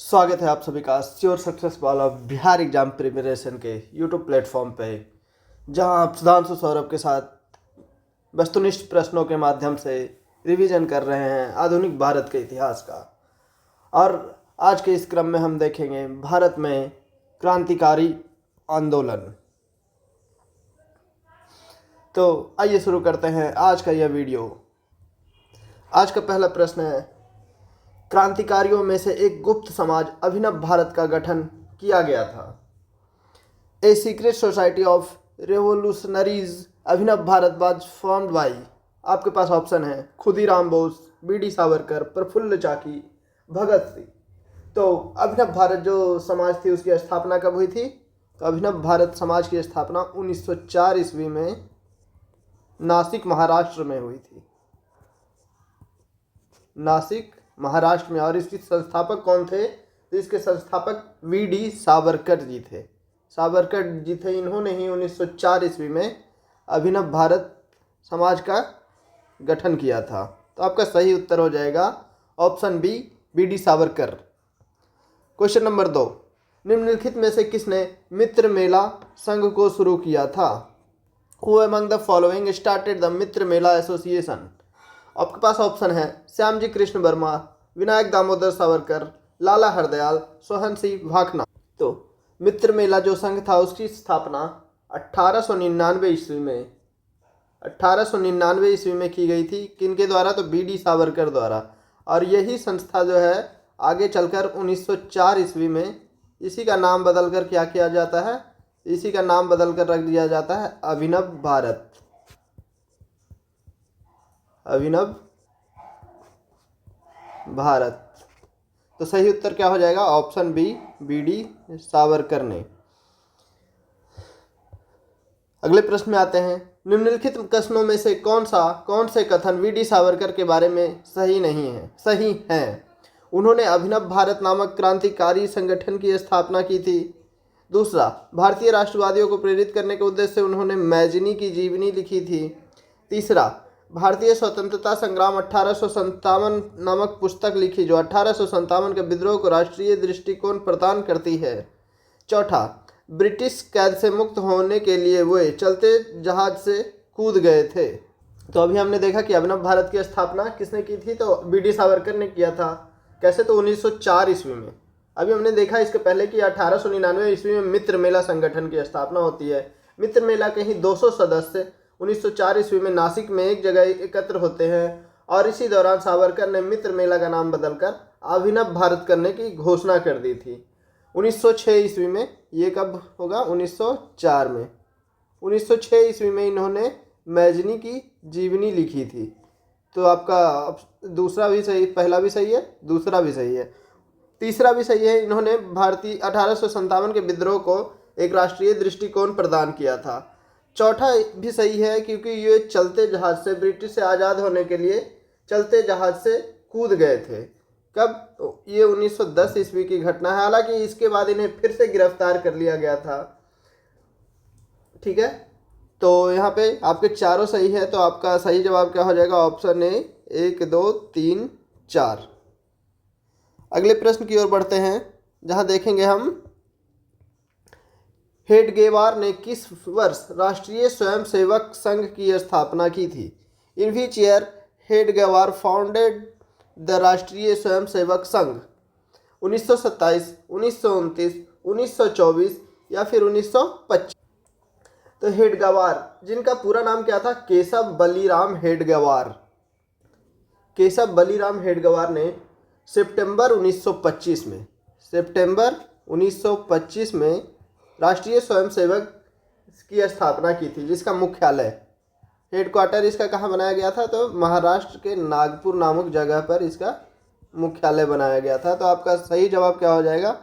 स्वागत है आप सभी का श्योर सक्सेस वाला बिहार एग्जाम प्रिपरेशन के यूट्यूब प्लेटफॉर्म पे, जहां आप सुधांशु सौरभ के साथ वस्तुनिष्ठ प्रश्नों के माध्यम से रिवीजन कर रहे हैं आधुनिक भारत के इतिहास का। और आज के इस क्रम में हम देखेंगे भारत में क्रांतिकारी आंदोलन। तो आइए शुरू करते हैं आज का यह वीडियो। आज का पहला प्रश्न है, क्रांतिकारियों में से एक गुप्त समाज अभिनव भारत का गठन किया गया था। A secret society of revolutionaries Abhinav Bharat was formed by. आपके पास ऑप्शन है खुदीराम बोस, बी.डी. सावरकर, प्रफुल्ल चाकी, भगत सिंह। तो अभिनव भारत जो समाज थी उसकी स्थापना कब हुई थी? तो अभिनव भारत समाज की स्थापना 1904 ईस्वी में नासिक महाराष्ट्र में हुई थी। नासिक महाराष्ट्र में। और इसके संस्थापक कौन थे? तो इसके संस्थापक वी.डी. सावरकर जी थे। सावरकर जी थे, इन्होंने ही 1904 ईस्वी में अभिनव भारत समाज का गठन किया था। तो आपका सही उत्तर हो जाएगा option B, V D. Savarkar. Question number 2, निम्नलिखित में से किसने मित्र मेला संघ को शुरू किया था? Who among the following started the Mitra Mela association? आपके पास ऑप्शन है श्यामजी कृष्ण वर्मा, विनायक दामोदर सावरकर, लाला हरदयाल, सोहन सिंह भाखना। तो मित्र मेला जो संघ था उसकी स्थापना 1899 ईस्वी में की गई थी। किनके द्वारा? तो बी.डी. सावरकर द्वारा। और यही संस्था जो है आगे चलकर 1904 ईस्वी में इसी का नाम बदलकर क्या किया जाता है? इसी का नाम बदलकर रख दिया जाता है अभिनव भारत। अभिनव भारत। तो सही उत्तर क्या हो जाएगा? Option B, V D. सावरकर ने। अगले प्रश्न में आते हैं, निम्नलिखित कथनों में से कौन से कथन वी.डी. सावरकर के बारे में सही हैं? उन्होंने अभिनव भारत नामक क्रांतिकारी संगठन की स्थापना की थी। दूसरा, भारतीय राष्ट्रवादियों को प्रेरित करने के उद्देश्य से उन्होंने मैजनी की जीवनी लिखी थी। तीसरा, भारतीय स्वतंत्रता संग्राम 1857 नामक पुस्तक लिखी जो 1857 के विद्रोह को राष्ट्रीय दृष्टिकोण प्रदान करती है। चौथा, ब्रिटिश कैद से मुक्त होने के लिए वे चलते जहाज से कूद गए थे। तो अभी हमने देखा कि अभिनव भारत की स्थापना किसने की थी? तो बी.डी. सावरकर ने किया था। कैसे? तो 1904 ईस्वी में। अभी हमने देखा इसके पहले कि 1899 ईस्वी में मित्र मेला संगठन की स्थापना होती है। मित्र मेला के ही 200 सदस्य 1904 ईस्वी में नासिक में एक जगह एकत्र होते हैं और इसी दौरान सावरकर ने मित्र मेला का नाम बदलकर अभिनव भारत करने की घोषणा कर दी थी 1906 ईस्वी में। ये कब होगा? 1904 में। 1906 ईस्वी में इन्होंने मैजनी की जीवनी लिखी थी। तो आपका दूसरा भी सही, पहला भी सही है, दूसरा भी सही है, तीसरा भी सही है। इन्होंने भारतीय 1857 के विद्रोह को एक राष्ट्रीय दृष्टिकोण प्रदान किया था। चौथा भी सही है क्योंकि ये चलते जहाज से, ब्रिटिश से आज़ाद होने के लिए चलते जहाज से कूद गए थे। कब? तो ये 1910 ईस्वी की घटना है। हालांकि इसके बाद इन्हें फिर से गिरफ्तार कर लिया गया था। ठीक है, तो यहाँ पे आपके चारों सही है। तो आपका सही जवाब क्या हो जाएगा? Option A, 1, 2, 3, 4। अगले प्रश्न की ओर बढ़ते हैं, जहाँ देखेंगे हम हेडगेवार ने किस वर्ष राष्ट्रीय स्वयंसेवक संघ की स्थापना की थी? In which year Hedgewar founded the Rashtriya Swayamsevak संघ? 1927, 1929, 1924 या फिर 1925? तो हेडगेवार, जिनका पूरा नाम क्या था? केशव बलीराम हेडगेवार। केशव बलीराम हेडगेवार ने सितंबर 1925 में राष्ट्रीय स्वयंसेवक की स्थापना की थी, जिसका मुख्यालय, हेडक्वार्टर इसका कहाँ बनाया गया था? तो महाराष्ट्र के नागपुर नामक जगह पर इसका मुख्यालय बनाया गया था। तो आपका सही जवाब क्या हो जाएगा?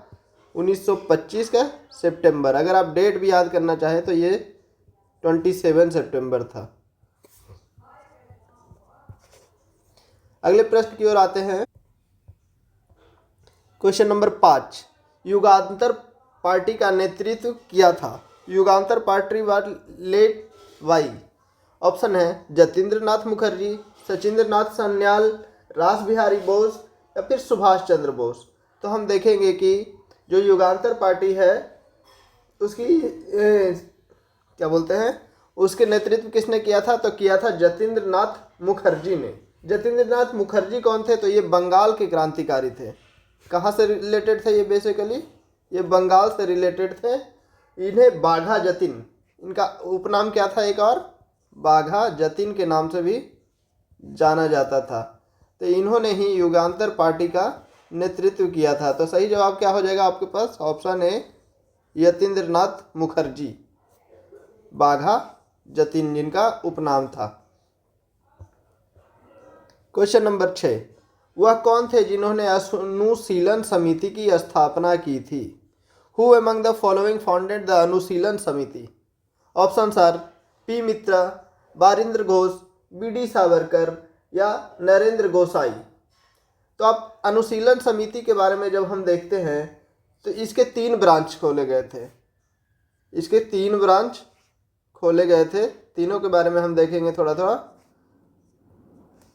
1925 का सितंबर। अगर आप डेट भी याद करना चाहें तो ये 27 सितंबर था। अगले प्रश्न की ओर आते हैं। क्वेश्चन नंबर 5, युगांतर पार्टी का नेतृत्व किया था। Yugantar party was led by. Option है जतीन्द्र नाथ मुखर्जी, सचिंद्र नाथ सान्याल, रास बिहारी बोस या फिर सुभाष चंद्र बोस। तो हम देखेंगे कि जो युगांतर पार्टी है उसकी क्या बोलते हैं, उसके नेतृत्व किसने किया था, तो किया था जतीन्द्र नाथ मुखर्जी ने। जतीन्द्र नाथ मुखर्जी कौन थे, तो ये बंगाल के क्रांतिकारी थे। कहाँ से रिलेटेड थे ये, बेसिकली ये बंगाल से रिलेटेड थे। इन्हें बाघा जतिन, इनका उपनाम क्या था एक और, बाघा जतिन के नाम से भी जाना जाता था। तो इन्होंने ही युगांतर पार्टी का नेतृत्व किया था। तो सही जवाब क्या हो जाएगा आपके पास, ऑप्शन ए यतीन्द्र नाथ मुखर्जी, बाघा जतिन जिनका उपनाम था। क्वेश्चन नंबर 6, वह कौन थे जिन्होंने अनुशीलन समिति की स्थापना की थी। Who among the following founded the Anushilan Samiti. Options are P Mitra, Barindra Ghosh, B D. Savarkar या नरेंद्र गोसाई। तो आप अनुशीलन समिति के बारे में जब हम देखते हैं तो इसके 3 ब्रांच खोले गए थे, इसके 3 ब्रांच खोले गए थे। तीनों के बारे में हम देखेंगे थोड़ा थोड़ा।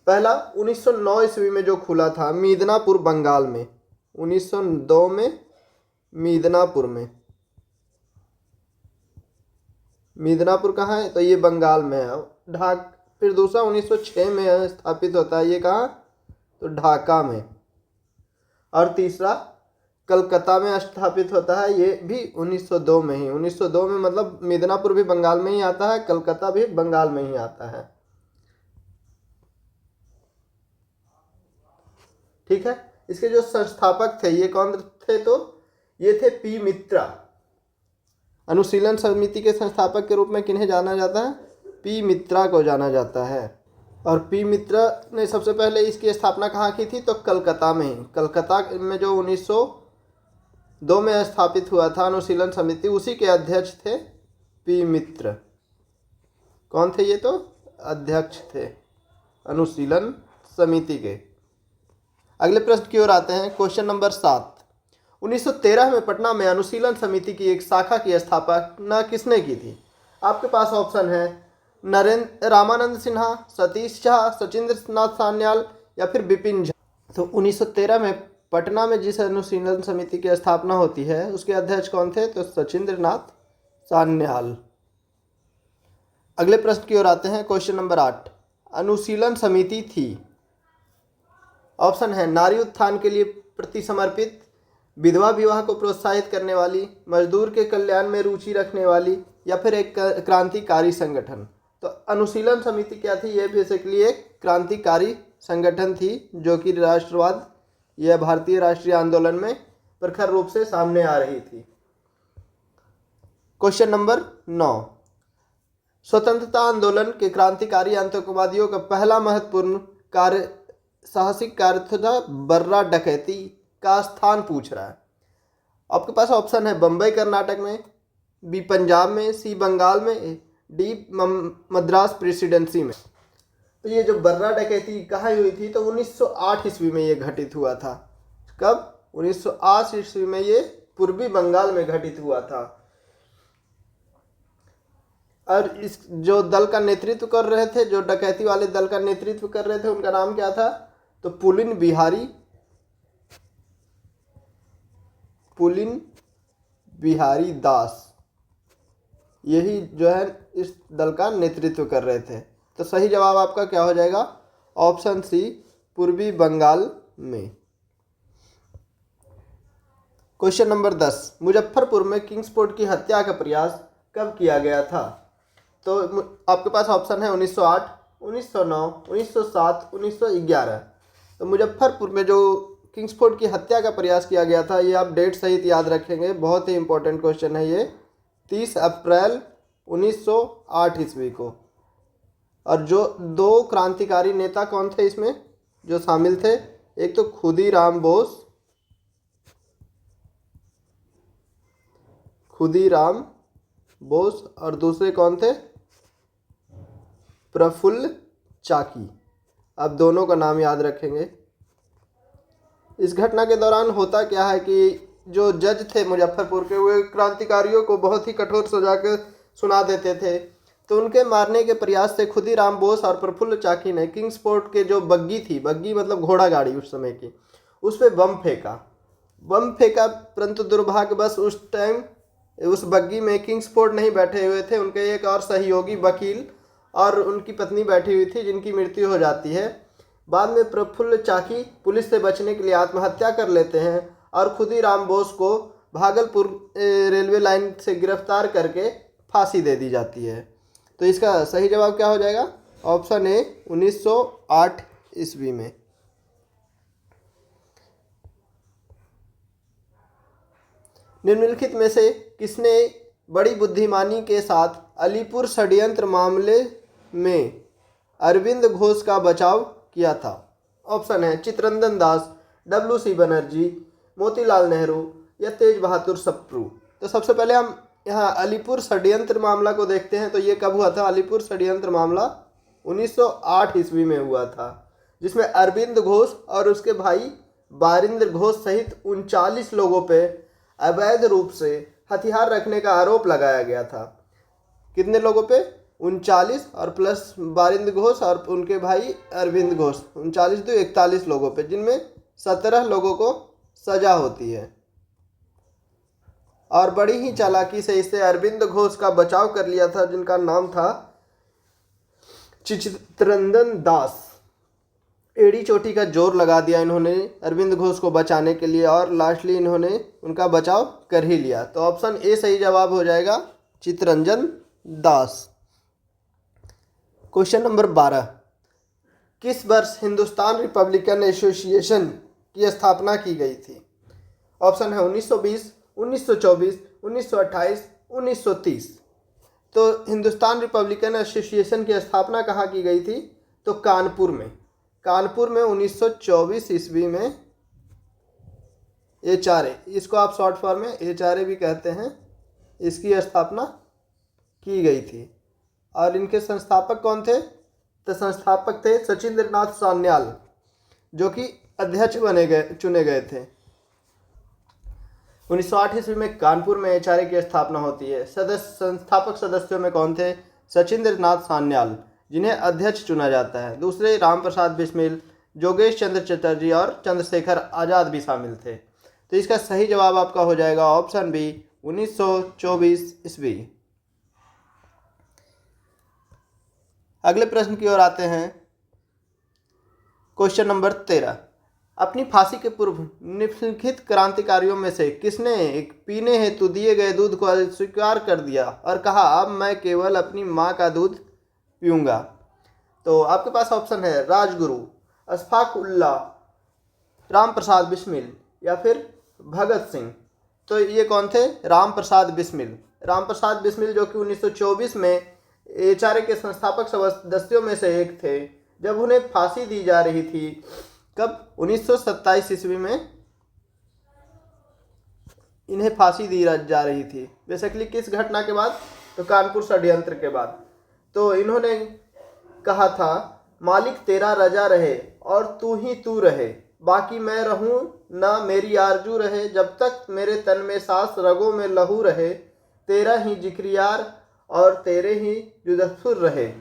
पहला 1909 ईस्वी में जो खुला था मिदनापुर बंगाल में, 1902 में मिदनापुर में। मिदनापुर कहाँ है, तो ये बंगाल में है। फिर दूसरा 1906 में स्थापित होता है, ये कहाँ, तो ढाका में। और तीसरा कलकत्ता में स्थापित होता है, ये भी 1902 में ही। 1902 में मतलब मिदनापुर भी बंगाल में ही आता है, कलकत्ता भी बंगाल में ही आता है। ठीक है। इसके जो संस्थापक थे ये कौन थे, तो ये थे पी मित्रा। अनुशीलन समिति के संस्थापक के रूप में किन्हें जाना जाता है, पी मित्रा को जाना जाता है। और पी मित्रा ने सबसे पहले इसकी स्थापना कहाँ की थी, तो कलकत्ता में ही। कलकत्ता में जो 1902 में स्थापित हुआ था अनुशीलन समिति, उसी के अध्यक्ष थे पी मित्र। कौन थे ये, तो अध्यक्ष थे अनुशीलन समिति के। अगले प्रश्न की ओर आते हैं। क्वेश्चन नंबर 7, 1913 में पटना में अनुशीलन समिति की एक शाखा की स्थापना किसने की थी। आपके पास ऑप्शन है रामानंद सिन्हा, सतीश झा, सचिंद्र नाथ सान्याल या फिर विपिन झा। तो 1913 में पटना में जिस अनुशीलन समिति की स्थापना होती है उसके अध्यक्ष कौन थे, तो सचिंद्र नाथ सान्याल। अगले प्रश्न की ओर आते हैं। क्वेश्चन नंबर 8, अनुशीलन समिति थी। ऑप्शन है नारी उत्थान के लिए प्रति समर्पित, विधवा विवाह को प्रोत्साहित करने वाली, मजदूर के कल्याण में रुचि रखने वाली या फिर एक क्रांतिकारी संगठन। तो अनुशीलन समिति क्या थी, ये बेसिकली एक क्रांतिकारी संगठन थी जो कि राष्ट्रवाद या भारतीय राष्ट्रीय आंदोलन में प्रखर रूप से सामने आ रही थी। क्वेश्चन नंबर 9, स्वतंत्रता आंदोलन के क्रांतिकारी आतंकवादियों का पहला महत्वपूर्ण कार्य साहसिक कार्य था बर्रा डकैती का स्थान पूछ रहा है। आपके पास ऑप्शन है बम्बई कर्नाटक में, बी पंजाब में, सी बंगाल में, डी मद्रास प्रेसिडेंसी में। तो ये जो बर्रा डकैती कहाँ हुई थी, तो 1908 ईस्वी में ये घटित हुआ था। कब, 1908 ईस्वी में ये पूर्वी बंगाल में घटित हुआ था। और इस जो दल का नेतृत्व कर रहे थे, जो डकैती वाले दल का नेतृत्व कर रहे थे, उनका नाम क्या था, तो पुलिन बिहारी दास, यही जो है इस दल का नेतृत्व कर रहे थे। तो सही जवाब आपका क्या हो जाएगा, ऑप्शन सी पूर्वी बंगाल में। क्वेश्चन नंबर 10, मुजफ्फरपुर में किंग्सफोर्ड की हत्या का प्रयास कब किया गया था। तो आपके पास ऑप्शन है 1908, 1909, 1907, 1911। तो मुजफ्फरपुर में जो किंग्सफोर्ड की हत्या का प्रयास किया गया था, ये आप डेट सहित याद रखेंगे, बहुत ही इंपॉर्टेंट क्वेश्चन है ये, 30 अप्रैल 1908 ईस्वी को। और जो 2 क्रांतिकारी नेता कौन थे इसमें जो शामिल थे, एक तो खुदीराम बोस और दूसरे कौन थे, प्रफुल्ल चाकी। आप दोनों का नाम याद रखेंगे। इस घटना के दौरान होता क्या है कि जो जज थे मुजफ्फरपुर के, वे क्रांतिकारियों को बहुत ही कठोर सजा के सुना देते थे। तो उनके मारने के प्रयास से खुदीराम बोस और प्रफुल्ल चाकी ने किंग्सफोर्ड के जो बग्गी थी, बग्गी मतलब घोड़ा गाड़ी उस समय की, उस पर बम फेंका। बम फेंका, परंतु दुर्भाग्यवश उस टाइम उस बग्गी में किंग्सफोर्ड नहीं बैठे हुए थे, उनके एक और सहयोगी वकील और उनकी पत्नी बैठी हुई थी, जिनकी मृत्यु हो जाती है। बाद में प्रफुल्ल चाकी पुलिस से बचने के लिए आत्महत्या कर लेते हैं और खुदीराम बोस को भागलपुर रेलवे लाइन से गिरफ्तार करके फांसी दे दी जाती है। तो इसका सही जवाब क्या हो जाएगा? ऑप्शन ए 1908 ईस्वी में। निम्नलिखित में से किसने बड़ी बुद्धिमानी के साथ अलीपुर षड्यंत्र मामले में अरविंद घोष का बचाव किया था? ऑप्शन है चित्तरंजन दास, WC बनर्जी, मोतीलाल नेहरू या तेज बहादुर सप्रू। तो सबसे पहले हम यहाँ अलीपुर षड्यंत्र मामला को देखते हैं। तो ये कब हुआ था? अलीपुर षड्यंत्र मामला 1908 ईस्वी में हुआ था, जिसमें अरविंद घोष और उसके भाई बारिंद्र घोष सहित 39 लोगों पे अवैध रूप से हथियार रखने का आरोप लगाया गया था। कितने लोगों पे? 39 और प्लस बारिंद्र घोष और उनके भाई अरविंद घोष, 39 तो 41 लोगों पे, जिनमें 17 लोगों को सजा होती है। और बड़ी ही चालाकी से इससे अरविंद घोष का बचाव कर लिया था, जिनका नाम था चित्तरंजन दास। एड़ी चोटी का जोर लगा दिया इन्होंने अरविंद घोष को बचाने के लिए और लास्टली इन्होंने उनका बचाव कर ही लिया। तो ऑप्शन ए सही जवाब हो जाएगा, चित्तरंजन दास। क्वेश्चन नंबर 12, किस वर्ष हिंदुस्तान रिपब्लिकन एसोसिएशन की स्थापना की गई थी? ऑप्शन है 1920, 1924, 1928, 1930। तो हिंदुस्तान रिपब्लिकन एसोसिएशन की स्थापना कहाँ की गई थी? तो कानपुर में। कानपुर में 1924 ईस्वी में HRA, इसको आप शॉर्ट फॉर्म में HRA भी कहते हैं, इसकी स्थापना की गई थी। और इनके संस्थापक कौन थे? तो संस्थापक थे सचिंद्र नाथ सान्याल, जो कि अध्यक्ष चुने गए थे। 1908 ईस्वी में कानपुर में HRA की स्थापना होती है। संस्थापक सदस्यों में कौन थे? सचिंद्र नाथ सान्याल, जिन्हें अध्यक्ष चुना जाता है। दूसरे राम प्रसाद बिस्मिल, जोगेश चंद्र चटर्जी और चंद्रशेखर आज़ाद भी शामिल थे। तो इसका सही जवाब आपका हो जाएगा ऑप्शन बी, 1924 ईस्वी। अगले प्रश्न की ओर आते हैं। क्वेश्चन नंबर 13, अपनी फांसी के पूर्व निम्नलिखित क्रांतिकारियों में से किसने एक पीने हेतु दिए गए दूध को अस्वीकार कर दिया और कहा अब मैं केवल अपनी माँ का दूध पीऊँगा? तो आपके पास ऑप्शन है राजगुरु, अशफाक उल्लाह, राम प्रसाद बिस्मिल या फिर भगत सिंह। तो ये कौन थे? राम प्रसाद बिस्मिल। राम प्रसाद बिस्मिल जो कि 1924 में HRA के संस्थापक सदस्यों में से एक थे, जब उन्हें फांसी दी जा रही थी। कब? 1927 ईस्वी में इन्हें फांसी दी जा रही थी। बेसिकली किस घटना के बाद? तो कानपुर षड्यंत्र के बाद। तो इन्होंने कहा था मालिक तेरा रजा रहे और तू ही तू रहे, बाकी मैं रहूं ना मेरी आरजू रहे, जब तक मेरे तन में सांस रगों में लहू रहे, तेरा ही जिक्रियार और तेरे ही जुदफुर रहे।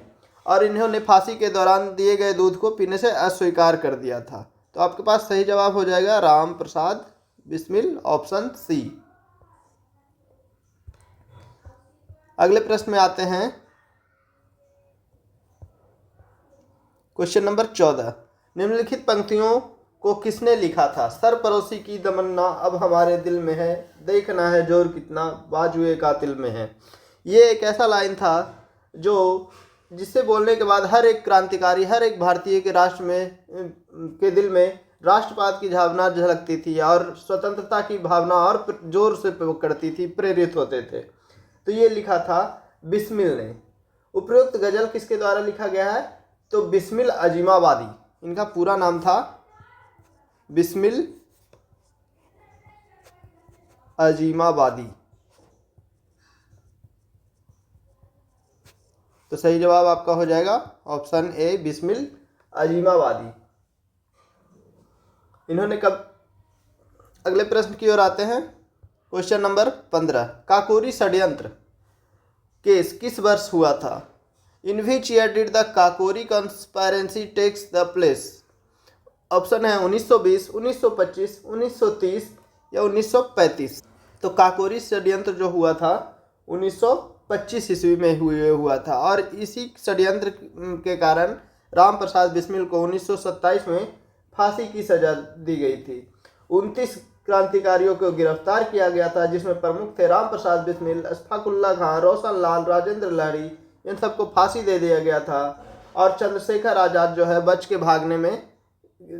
और इन्होंने फांसी के दौरान दिए गए दूध को पीने से अस्वीकार कर दिया था। तो आपके पास सही जवाब हो जाएगा राम प्रसाद बिस्मिल, ऑप्शन सी। अगले प्रश्न में आते हैं। क्वेश्चन नंबर 14, निम्नलिखित पंक्तियों को किसने लिखा था? सरपरोशी की तमन्ना अब हमारे दिल में है, देखना है जोर कितना बाजुए कातिल में है। ये एक ऐसा लाइन था जिससे बोलने के बाद हर एक क्रांतिकारी, हर एक भारतीय के के दिल में राष्ट्रवाद की भावना झलकती थी और स्वतंत्रता की भावना और जोर से करती थी, प्रेरित होते थे। तो ये लिखा था बिस्मिल ने। उपरोक्त गजल किसके द्वारा लिखा गया है? तो बिस्मिल अजीमाबादी, इनका पूरा नाम था बिस्मिल अजीमाबादी। तो सही जवाब आपका हो जाएगा ऑप्शन ए, बिस्मिल अजीमाबादी। इन्होंने कब? अगले प्रश्न की ओर आते हैं। क्वेश्चन नंबर 15, काकोरी षड्यंत्र केस किस वर्ष हुआ था? In which year did the Kakori conspiracy takes the place? Option है 1920, 1925, 1930 या 1935? तो काकोरी षड्यंत्र जो हुआ था 1925 ईस्वी में हुआ था, और इसी षड्यंत्र के कारण राम प्रसाद बिस्मिल को 1927 में फांसी की सजा दी गई थी। 29 क्रांतिकारियों को गिरफ्तार किया गया था, जिसमें प्रमुख थे राम प्रसाद बिस्मिल, अशफाकुल्ला खां, रोशन लाल, राजेंद्र लाड़ी। इन सबको फांसी दे दिया गया था, और चंद्रशेखर आज़ाद जो है बच के भागने में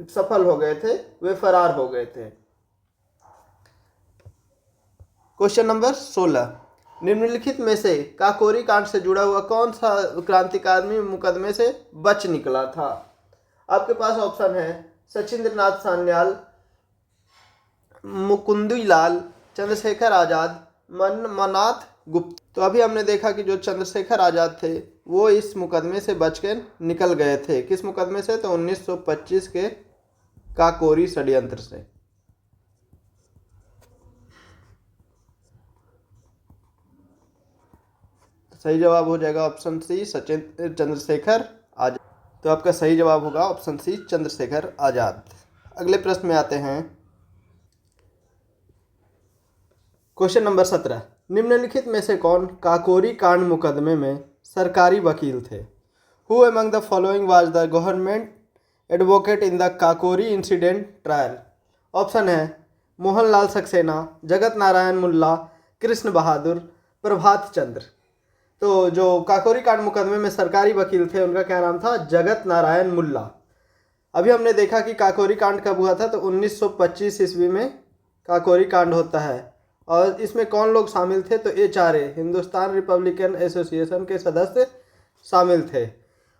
सफल हो गए थे, वे फरार हो गए थे। क्वेश्चन नंबर 16, निम्नलिखित में से काकोरी कांड से जुड़ा हुआ कौन सा क्रांतिकारी मुकदमे से बच निकला था? आपके पास ऑप्शन है सचिंद्र नाथ सान्याल, मुकुंदीलाल, चंद्रशेखर आज़ाद, मन्नाथ गुप्त। तो अभी हमने देखा कि जो चंद्रशेखर आज़ाद थे वो इस मुकदमे से बच के निकल गए थे। किस मुकदमे से? तो 1925 के काकोरी षड्यंत्र से। सही जवाब हो जाएगा ऑप्शन सी, चंद्रशेखर आज़ाद। तो आपका सही जवाब होगा ऑप्शन सी, चंद्रशेखर आज़ाद। अगले प्रश्न में आते हैं। क्वेश्चन नंबर 17, निम्नलिखित में से कौन काकोरी कांड मुकदमे में सरकारी वकील थे? Who among the following was the government advocate in the Kakori incident trial? Option है मोहनलाल सक्सेना, जगत नारायण मुल्ला, कृष्ण बहादुर, प्रभात चंद्र। तो जो काकोरी कांड मुकदमे में सरकारी वकील थे उनका क्या नाम था? जगत नारायण मुल्ला। अभी हमने देखा कि काकोरी कांड कब हुआ था, तो 1925 ईस्वी में काकोरी कांड होता है, और इसमें कौन लोग शामिल थे? तो HRA, हिंदुस्तान रिपब्लिकन एसोसिएशन के सदस्य शामिल थे,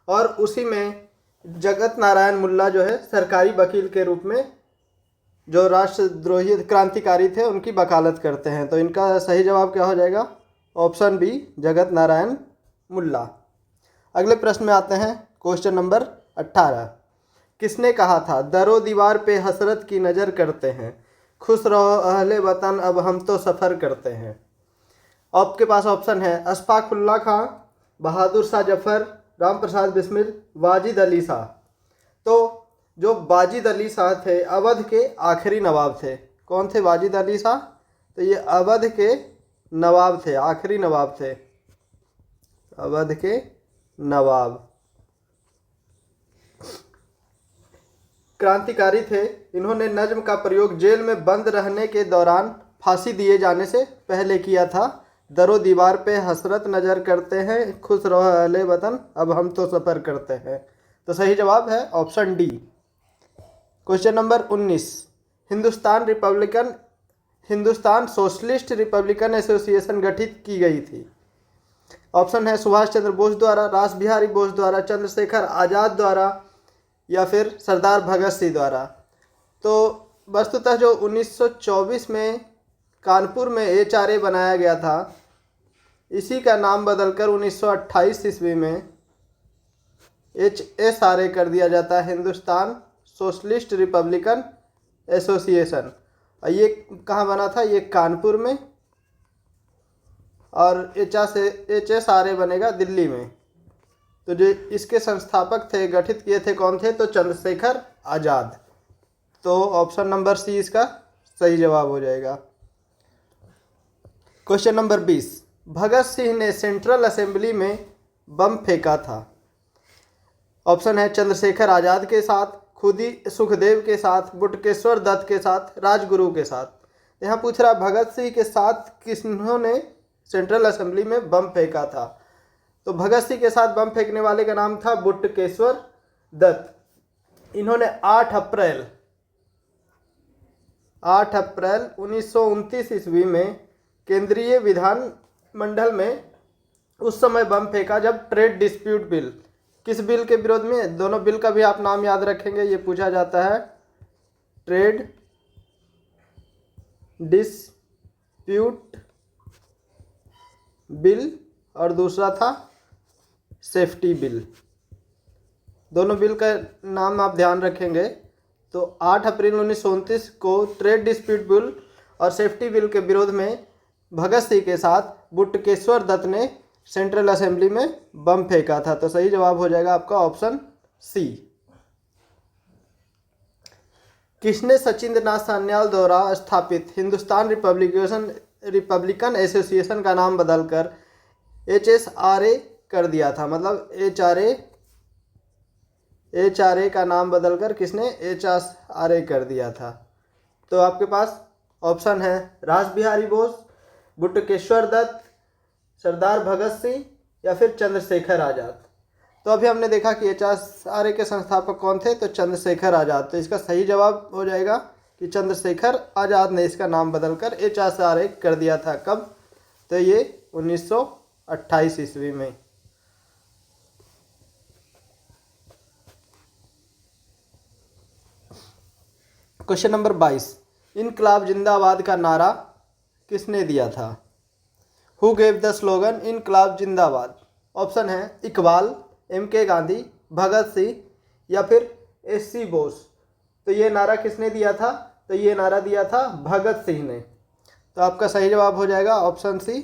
और उसी में जगत नारायण मुल्ला जो है सरकारी वकील के रूप में जो राष्ट्रद्रोही क्रांतिकारी थे उनकी वकालत करते हैं। तो इनका सही जवाब क्या हो जाएगा? ऑप्शन बी, जगत नारायण मुल्ला। अगले प्रश्न में आते हैं। क्वेश्चन नंबर 18, किसने कहा था दरो दीवार पे हसरत की नज़र करते हैं, खुश रहो अहले वतन अब हम तो सफ़र करते हैं? आपके पास ऑप्शन है अशफाकुल्ला खां, बहादुर शाह जफर, राम प्रसाद बिस्मिल, वाजिद अली शाह। तो जो वाजिद अली शाह थे अवध के आखिरी नवाब थे। कौन थे वाजिद अली शाह? तो ये अवध के नवाब थे, आखिरी नवाब थे, अवध के नवाब, क्रांतिकारी थे। इन्होंने नज्म का प्रयोग जेल में बंद रहने के दौरान फांसी दिए जाने से पहले किया था। दरो दीवार पे हसरत नज़र करते हैं, खुश रहो अहले वतन अब हम तो सफ़र करते हैं। तो सही जवाब है option D. Question number 19, Hindustan socialist Republican association गठित की गई थी। ऑप्शन है सुभाष चंद्र बोस द्वारा, रास बिहारी बोस द्वारा, चंद्रशेखर आज़ाद द्वारा, या फिर सरदार भगत सिंह द्वारा। तो वस्तुतः जो 1924 में कानपुर में HRA बनाया गया था, इसी का नाम बदलकर 1928 ईस्वी में HSRA कर दिया जाता है, हिंदुस्तान सोशलिस्ट रिपब्लिकन एसोसिएशन। ये कहाँ बना था? ये कानपुर में, और HSRA बनेगा दिल्ली में। तो जो इसके संस्थापक थे, गठित किए थे, कौन थे? तो चंद्रशेखर आज़ाद। तो ऑप्शन नंबर सी इसका सही जवाब हो जाएगा। क्वेश्चन नंबर 20, भगत सिंह ने सेंट्रल असेंबली में बम फेंका था। ऑप्शन है चंद्रशेखर आज़ाद के साथ, खुदी सुखदेव के साथ, बटुकेश्वर दत्त के साथ, राजगुरु के साथ। यहाँ पूछ रहा भगत सिंह के साथ किन्होंने सेंट्रल असेंबली में बम फेंका था? तो भगत सिंह के साथ बम फेंकने वाले का नाम था बटुकेश्वर दत्त। इन्होंने 8 अप्रैल 1929 ईस्वी में केंद्रीय विधानमंडल में उस समय बम फेंका जब ट्रेड डिस्प्यूट बिल, किस बिल के विरोध में? दोनों बिल का भी आप नाम याद रखेंगे, ये पूछा जाता है। ट्रेड डिस्प्यूट बिल और दूसरा था सेफ्टी बिल। दोनों बिल का नाम आप ध्यान रखेंगे। तो 8 अप्रैल 1929 को ट्रेड डिस्प्यूट बिल और सेफ्टी बिल के विरोध में भगत सिंह के साथ बटुकेश्वर दत्त ने सेंट्रल असेंबली में बम फेंका था। तो सही जवाब हो जाएगा आपका ऑप्शन सी। किसने सचिंद्र नाथ सान्याल द्वारा स्थापित हिंदुस्तान रिपब्लिकन एसोसिएशन का नाम बदलकर HSRA कर दिया था? मतलब HRA का नाम बदलकर किसने HSRA कर दिया था? तो आपके पास ऑप्शन है रास बिहारी बोस, बटुकेश्वर दत्त, सरदार भगत सिंह या फिर चंद्रशेखर आज़ाद। तो अभी हमने देखा कि HSRA के संस्थापक कौन थे, तो चंद्रशेखर आज़ाद। तो इसका सही जवाब हो जाएगा कि चंद्रशेखर आज़ाद ने इसका नाम बदलकर HSRA कर दिया था। कब? तो ये 1928 ईस्वी में। क्वेश्चन नंबर 22, इनकलाब जिंदाबाद का नारा किसने दिया था? हु गेव द स्लोगन इनकलाब जिंदाबाद? ऑप्शन है इकबाल, MK गांधी, भगत सिंह या फिर SC बोस। तो ये नारा किसने दिया था? तो ये नारा दिया था भगत सिंह ने। तो आपका सही जवाब हो जाएगा ऑप्शन सी,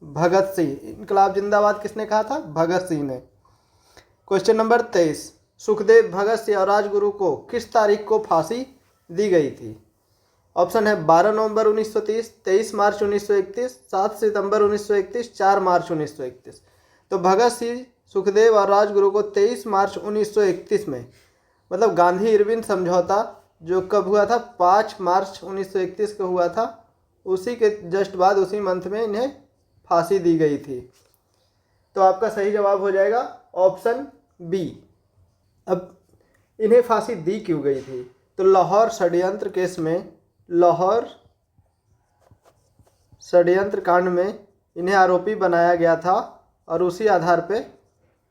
भगत सिंह। इनकलाब जिंदाबाद किसने कहा था? भगत सिंह ने। क्वेश्चन नंबर 23, सुखदेव, भगत सिंह और राजगुरु को किस तारीख को फांसी दी गई थी? ऑप्शन है 12 नवंबर 1930, 23 मार्च 1931, 7 सितंबर 1931, 4 मार्च 1931। तो भगत सिंह, सुखदेव और राजगुरु को 23 मार्च 1931 में, मतलब गांधी इरविन समझौता जो कब हुआ था? 5 मार्च 1931 को हुआ था। उसी के जस्ट बाद, उसी मंथ में इन्हें फांसी दी गई थी। तो आपका सही जवाब हो जाएगा ऑप्शन बी। अब इन्हें फांसी दी क्यों गई थी? तो लाहौर षड्यंत्र केस में, लाहौर षड्यंत्र कांड में इन्हें आरोपी बनाया गया था और उसी आधार पे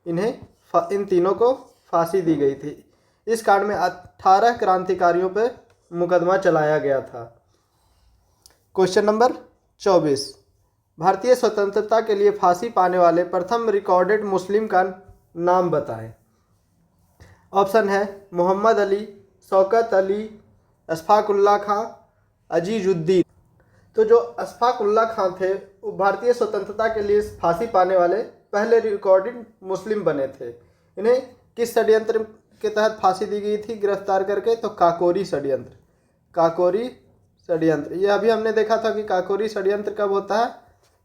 इन तीनों को फांसी दी गई थी। इस कांड में 18 क्रांतिकारियों पे मुकदमा चलाया गया था। क्वेश्चन नंबर 24, भारतीय स्वतंत्रता के लिए फांसी पाने वाले प्रथम रिकॉर्डेड मुस्लिम का नाम बताएं। ऑप्शन है मोहम्मद अली, शौकत अली, अशफाक उल्लाह खां, अजीजुद्दीन। तो जो अशफाक उल्लाह खां थे वो भारतीय स्वतंत्रता के लिए फांसी पाने वाले पहले रिकॉर्डेड मुस्लिम बने थे। इन्हें किस षड्यंत्र के तहत फांसी दी गई थी गिरफ्तार करके? तो काकोरी षड्यंत्र। काकोरी षड्यंत्र, ये अभी हमने देखा था कि काकोरी षड्यंत्र कब होता है?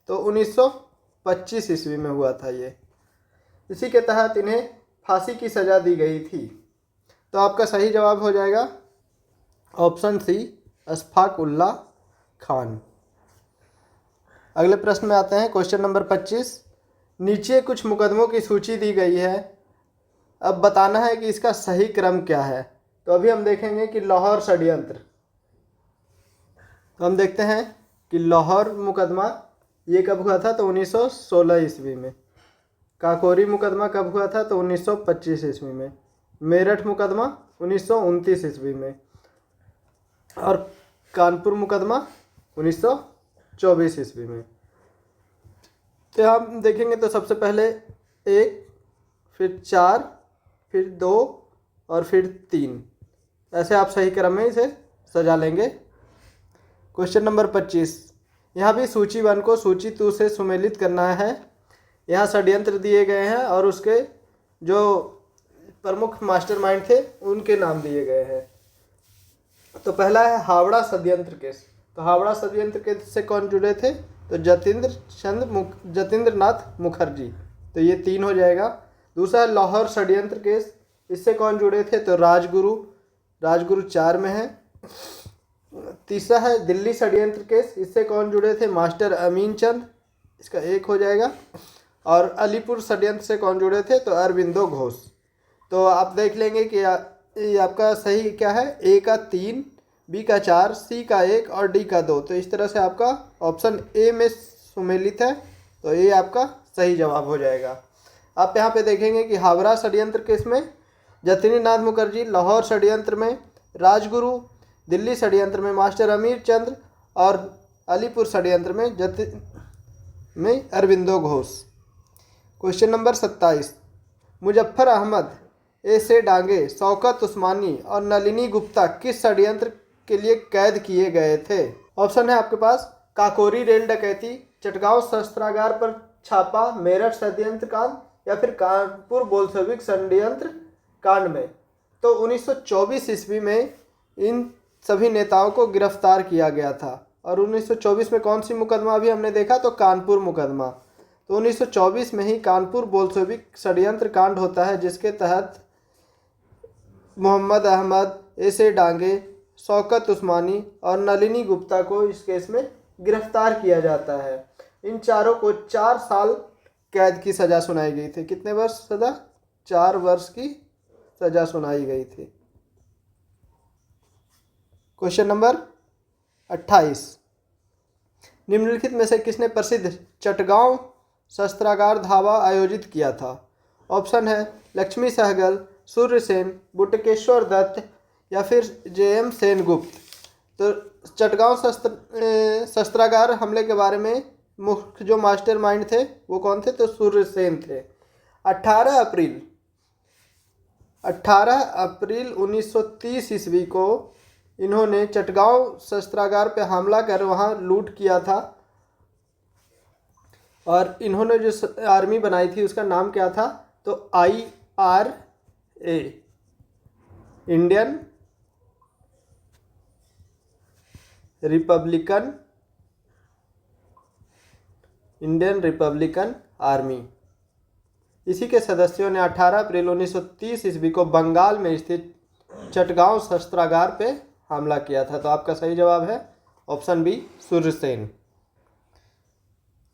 तो 1925 ईस्वी में हुआ था ये। इसी के तहत इन्हें फांसी की सज़ा दी गई थी। तो आपका सही जवाब हो जाएगा ऑप्शन सी, अशफाक उल्लाह खान। अगले प्रश्न में आते हैं। क्वेश्चन नंबर 25, नीचे कुछ मुकदमों की सूची दी गई है, अब बताना है कि इसका सही क्रम क्या है। तो अभी हम देखेंगे कि लाहौर षड्यंत्र, तो हम देखते हैं कि लाहौर मुकदमा ये कब हुआ था? तो 1916 ईस्वी में। काकोरी मुकदमा कब हुआ था? तो 1925 ईस्वी में। मेरठ मुकदमा 1929 ईस्वी में और कानपुर मुकदमा 1924 ईस्वी में। तो हम देखेंगे तो सबसे पहले 1, फिर 4, फिर 2 और फिर 3, ऐसे आप सही क्रम में इसे सजा लेंगे। क्वेश्चन नंबर 25, यहाँ भी सूची 1 को सूची 2 से सुमेलित करना है। यहाँ षड्यंत्र दिए गए हैं और उसके जो प्रमुख मास्टरमाइंड थे उनके नाम दिए गए हैं। तो पहला है हावड़ा षड्यंत्र केस। तो हावड़ा षड्यंत्र केस से कौन जुड़े थे? तो जतीन्द्र नाथ मुखर्जी। तो ये 3 हो जाएगा। दूसरा है लाहौर षड्यंत्र केस, इससे कौन जुड़े थे? तो राजगुरु 4 में है। तीसरा है दिल्ली षड्यंत्र केस, इससे कौन जुड़े थे? मास्टर अमीन चंद, इसका 1 हो जाएगा। और अलीपुर षड्यंत्र से कौन जुड़े थे? तो अरविंदो घोष। तो आप देख लेंगे कि ये आपका सही क्या है? ए का 3, बी का 4, सी का 1 और डी का 2। तो इस तरह से आपका ऑप्शन ए में सुमेलित है, तो ये आपका सही जवाब हो जाएगा। आप यहाँ पे देखेंगे कि हावड़ा षड्यंत्र केस में जतीन्द्र नाथ मुखर्जी, लाहौर षड्यंत्र में राजगुरु, दिल्ली षड्यंत्र में मास्टर अमीर चंद्र और अलीपुर षड्यंत्र में अरविंदो घोष। क्वेश्चन नंबर 27, मुजफ्फर अहमद, ऐसे डांगे, शौकत उस्मानी और नलिनी गुप्ता किस षड्यंत्र के लिए कैद किए गए थे? ऑप्शन है आपके पास काकोरी रेल डकैती, चटगांव शस्त्रागार पर छापा, मेरठ षड्यंत्र कांड या फिर कानपुर बोल्शेविक षड्यंत्र कांड में। तो 1924 ईस्वी में इन सभी नेताओं को गिरफ्तार किया गया था। और 1924 में कौन सी मुकदमा अभी हमने देखा, तो कानपुर मुकदमा। तो 1924 में ही कानपुर बोल्शेविक षड्यंत्र कांड होता है, जिसके तहत मोहम्मद अहमद, एसे डांगे, शौकत उस्मानी और नलिनी गुप्ता को इस केस में गिरफ्तार किया जाता है। इन चारों को 4 साल कैद की सज़ा सुनाई गई थी। कितने वर्ष सज़ा? 4 वर्ष की सज़ा सुनाई गई थी। क्वेश्चन नंबर 28, निम्नलिखित में से किसने प्रसिद्ध चटगांव शस्त्रागार धावा आयोजित किया था? ऑप्शन है लक्ष्मी सहगल, सूर्यसेन, बटुकेश्वर दत्त या फिर जे.एम. सेनगुप्त। तो चटगांव शस्त्रागार हमले के बारे में मुख्य जो मास्टरमाइंड थे वो कौन थे? तो सूर्यसेन थे। 18 अप्रैल 1930 ईस्वी को इन्होंने चटगांव शस्त्रागार पर हमला कर वहाँ लूट किया था। और इन्होंने जो आर्मी बनाई थी उसका नाम क्या था? तो IRA, इंडियन रिपब्लिकन आर्मी। इसी के सदस्यों ने 18 अप्रैल 1930 ईस्वी को बंगाल में स्थित चटगांव शस्त्रागार पे हमला किया था। तो आपका सही जवाब है ऑप्शन बी, सूर्यसेन।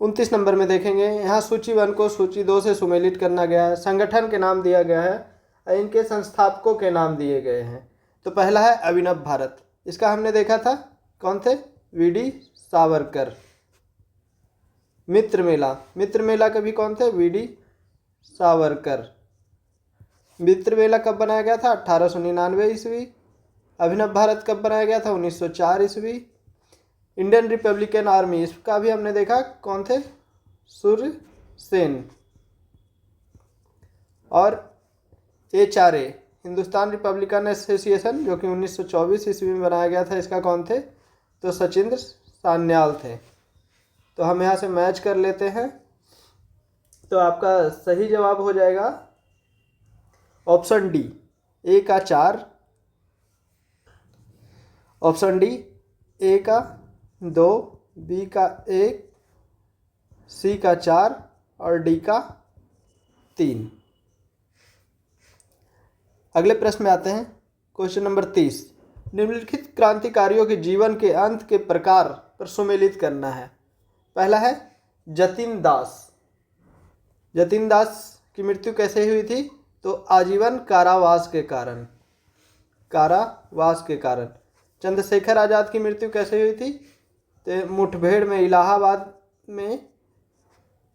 29 नंबर में देखेंगे, यहाँ सूची 1 को सूची 2 से सुमेलित करना गया है। संगठन के नाम दिया गया है और इनके संस्थापकों के नाम दिए गए हैं। तो पहला है अभिनव भारत, इसका हमने देखा था, कौन थे? वी.डी. सावरकर। मित्र मेला के भी कौन थे? वी.डी. सावरकर। मित्र मेला कब बनाया गया था? 1899 ईस्वी। अभिनव भारत कब बनाया गया था? 1904 ईस्वी। इंडियन रिपब्लिकन आर्मी, इसका भी हमने देखा, कौन थे? सूर्यसेन। और HRA, हिंदुस्तान रिपब्लिकन एसोसिएशन, जो कि 1924 ईस्वी में बनाया गया था, इसका कौन थे? तो सचिंद्र सान्याल थे। तो हम यहाँ से मैच कर लेते हैं। तो आपका सही जवाब हो जाएगा ऑप्शन डी, A का 4, ऑप्शन डी A का 2, B का 1, C का 4 और D का 3। अगले प्रश्न में आते हैं, क्वेश्चन नंबर 30, निम्नलिखित क्रांतिकारियों के जीवन के अंत के प्रकार पर सुमेलित करना है। पहला है जतिन दास। जतिन दास की मृत्यु कैसे हुई थी? तो आजीवन कारावास के कारण। चंद्रशेखर आज़ाद की मृत्यु कैसे हुई थी? तो मुठभेड़ में, इलाहाबाद में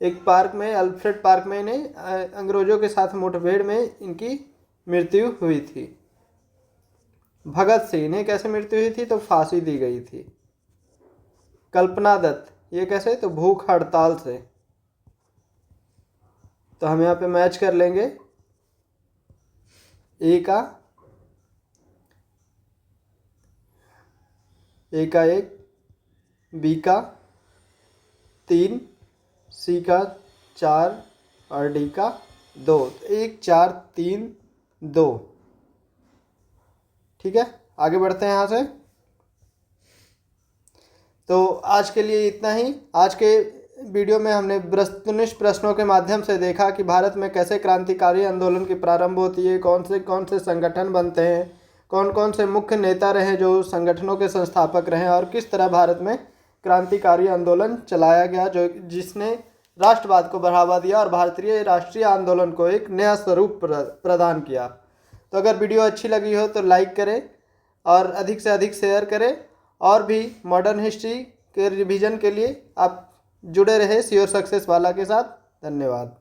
एक पार्क में, अल्फ्रेड पार्क में इन्हें अंग्रेजों के साथ मुठभेड़ में इनकी मृत्यु हुई थी। भगत सिंह, इन्हें कैसे मृत्यु हुई थी? तो फांसी दी गई थी। कल्पना दत्त, ये कैसे? तो भूख हड़ताल से। तो हम यहाँ पे मैच कर लेंगे, ए का 1, बी का 3, सी का 4 और डी का 2। 1, 4, 3, 2। ठीक है, आगे बढ़ते हैं यहाँ से। तो आज के लिए इतना ही। आज के वीडियो में हमने वस्तुनिष्ठ प्रश्नों के माध्यम से देखा कि भारत में कैसे क्रांतिकारी आंदोलन की प्रारंभ होती है, कौन से संगठन बनते हैं, कौन कौन से मुख्य नेता रहे जो संगठनों के संस्थापक रहे, और किस तरह भारत में क्रांतिकारी आंदोलन चलाया गया जिसने राष्ट्रवाद को बढ़ावा दिया और भारतीय राष्ट्रीय आंदोलन को एक नया स्वरूप प्रदान किया। तो अगर वीडियो अच्छी लगी हो तो लाइक करें और अधिक से अधिक शेयर करें। और भी मॉडर्न हिस्ट्री के रिवीजन के लिए आप जुड़े रहे श्योर सक्सेस वाला के साथ। धन्यवाद।